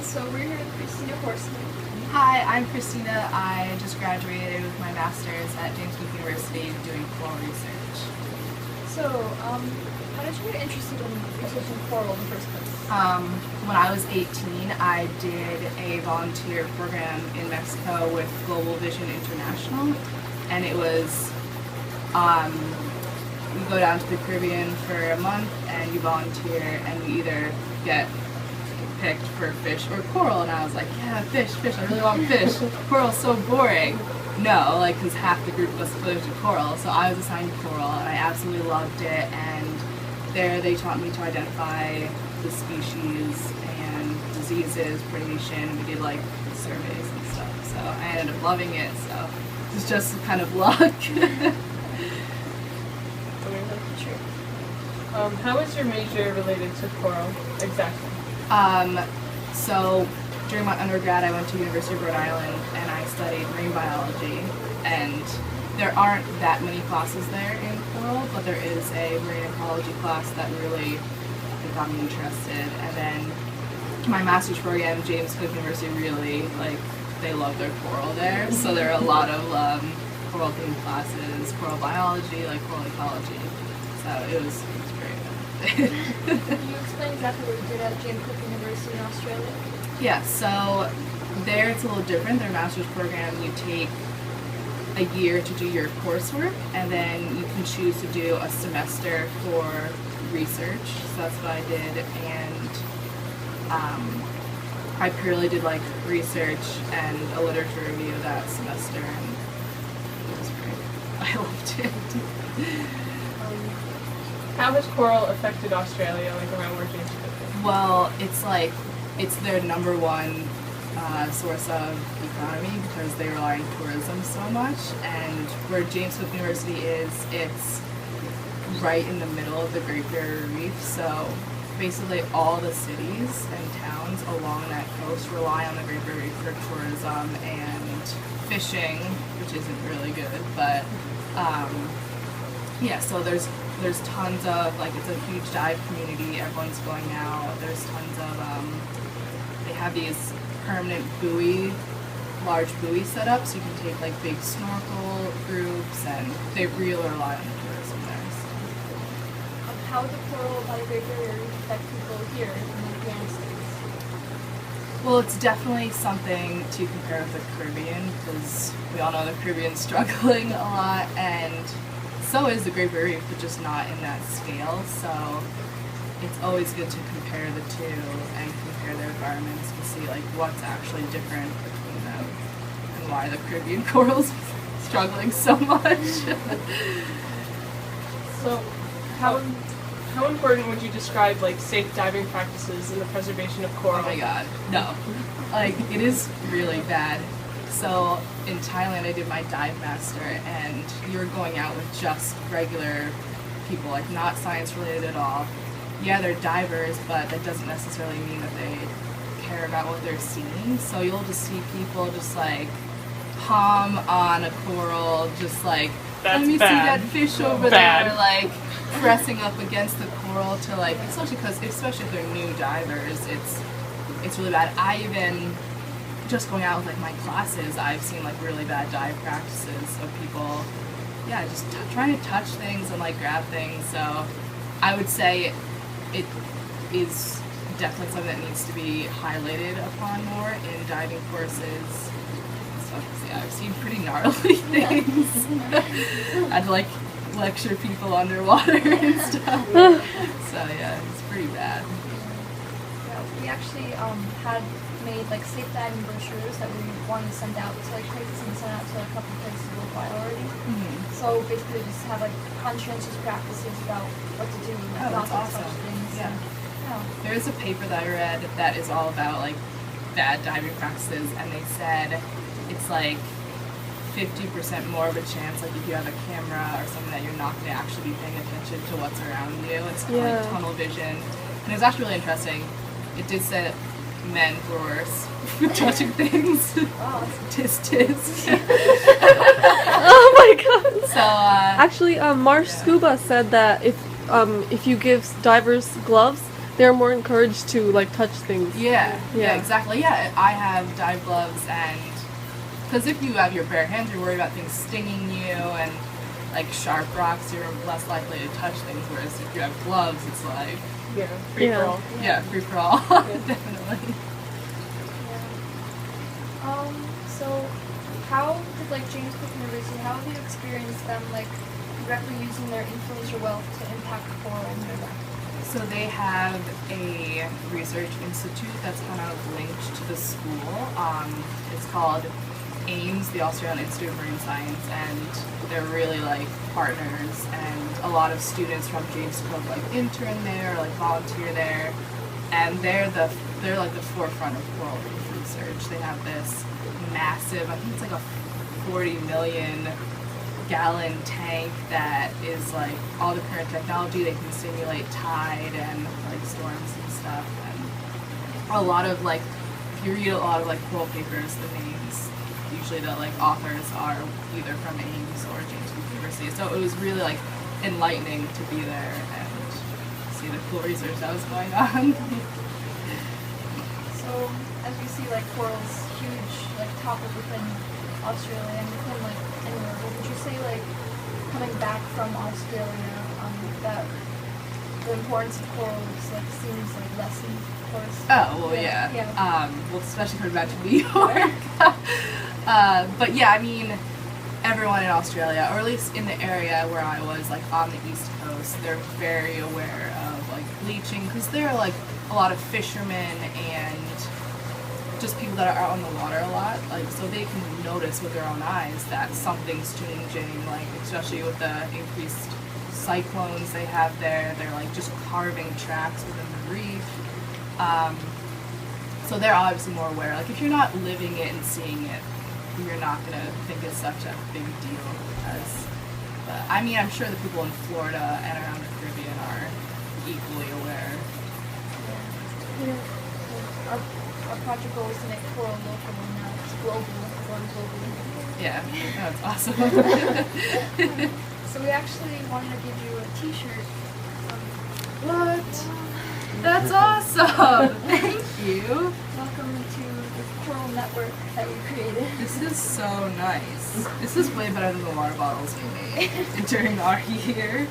So we're here with Christina Horstmann. Hi, I'm Christina. I just graduated with my master's at James Cook University doing coral research. So, how did you get interested in researching coral in the first place? When I was 18, I did a volunteer program in Mexico with Global Vision International, and it was you go down to the Caribbean for a month and you volunteer, and you either get picked for fish or coral, and I was like, yeah, fish, I really want fish. Coral's so boring. No, like, because half the group was split into coral, so I was assigned coral, and I absolutely loved it, and there they taught me to identify the species and diseases, predation. We did like surveys and stuff, so I ended up loving it, so it was just kind of luck. How is your major related to coral exactly? So during my undergrad I went to University of Rhode Island and I studied marine biology, and there aren't that many classes there in coral, but there is a marine ecology class that really got me interested. And then my master's program, James Cook University, really, like, they love their coral there, so there are a lot of coral themed classes, coral biology, like coral ecology, so it was great. Can you explain exactly what you did at James Cook University in Australia? Yeah, so there it's a little different. Their master's program, you take a year to do your coursework, and then you can choose to do a semester for research. So that's what I did, and I purely did like research and a literature review that semester, and it was great. I loved it. How has coral affected Australia, like around where James Cook is? Well, it's their number one source of economy because they rely on tourism so much, and where James Cook University is, it's right in the middle of the Great Barrier Reef, so basically all the cities and towns along that coast rely on the Great Barrier Reef for tourism and fishing, which isn't really good, but yeah, so there's tons of, like, it's a huge dive community, everyone's going out, there's tons of, they have these permanent large buoy setups, so you can take like big snorkel groups, and they really rely on the tourism there. So. How would the coral by the Great Barrier Reef affect people here in the United States? Well, it's definitely something to compare with the Caribbean, because we all know the Caribbean's struggling a lot, and so is the Great Barrier Reef, but just not in that scale. So it's always good to compare the two and compare their environments and see like what's actually different between them and why the Caribbean coral's struggling so much. So, how important would you describe like safe diving practices in the preservation of coral? Oh my god, no. Like, it is really bad. So in Thailand I did my dive master, and you're going out with just regular people, like not science related at all. Yeah, they're divers, but that doesn't necessarily mean that they care about what they're seeing. So you'll just see people just like palm on a coral, just like, That's let me bad. see that fish over Bad. there, like pressing up against the coral to like, especially if they're new divers, it's really bad. I even, just going out with like my classes, I've seen like really bad dive practices of people, yeah, just trying to touch things and like grab things. So I would say it is definitely something that needs to be highlighted upon more in diving courses. So yeah, I've seen pretty gnarly things. I'd like lecture people underwater and stuff. So yeah, it's pretty bad. Yeah, we actually had made like safe diving brochures that we wanted to send out to like places and send out to a couple places worldwide already. Mm-hmm. So basically just have like conscientious practices about what to do, like not that's to touch awesome. things. Yeah. Yeah. There is a paper that I read that is all about like bad diving practices, and they said it's like 50% more of a chance, like if you have a camera or something, that you're not going to actually be paying attention to what's around you. It's kind of like tunnel vision, and it was actually really interesting. It did say that men were worse touching things. Wow. Tisk. Oh my god. So Actually, Marsh Scuba said that if you give divers gloves, they're more encouraged to like touch things. Yeah, Yeah. exactly. Yeah, I have dive gloves, and because if you have your bare hands, you're worried about things stinging you, and like sharp rocks, you're less likely to touch things. Whereas if you have gloves, it's like Yeah. Free Yeah. for all. yeah, free for all, definitely. Yeah. So how did like James Cook University, how have you experienced them like directly using their influencer wealth to impact coral in their life? So they have a research institute that's kind of linked to the school. It's called AIMS, the Australian Institute of Marine Science, and they're really like partners. And a lot of students from James Cook like intern there, or, like volunteer there, and they're like the forefront of coral reef research. They have this massive, I think it's like a 40 million gallon tank that is like all the current technology. They can simulate tide and like storms and stuff, and a lot of like, if you read a lot of like coral papers, the names usually the like authors are either from Ames or James Cook University. So it was really like enlightening to be there and see the cool research that was going on. So as we see like coral's huge like topic within Australia and within like anywhere, what would you say like coming back from Australia, that the importance of corals like seems like lessened, of course? Oh, well, yeah. Well, especially coming back to New York. But yeah, I mean, everyone in Australia, or at least in the area where I was, like on the East Coast, they're very aware of like bleaching, because there are like a lot of fishermen and just people that are out on the water a lot, like, so they can notice with their own eyes that something's changing, like especially with the increased cyclones they have there. They're like just carving tracks within the reef. So they're obviously more aware. Like if you're not living it and seeing it, you're not gonna think it's such a big deal. But I mean, I'm sure the people in Florida and around the Caribbean are equally aware. Our project goal is to make coral local, and now it's global, going globally. Yeah, that's awesome. So we actually wanted to give you a t-shirt. What? That's awesome! Thank you. Welcome to the coral network that we created. This is so nice. This is way better than the water bottles we made during our year.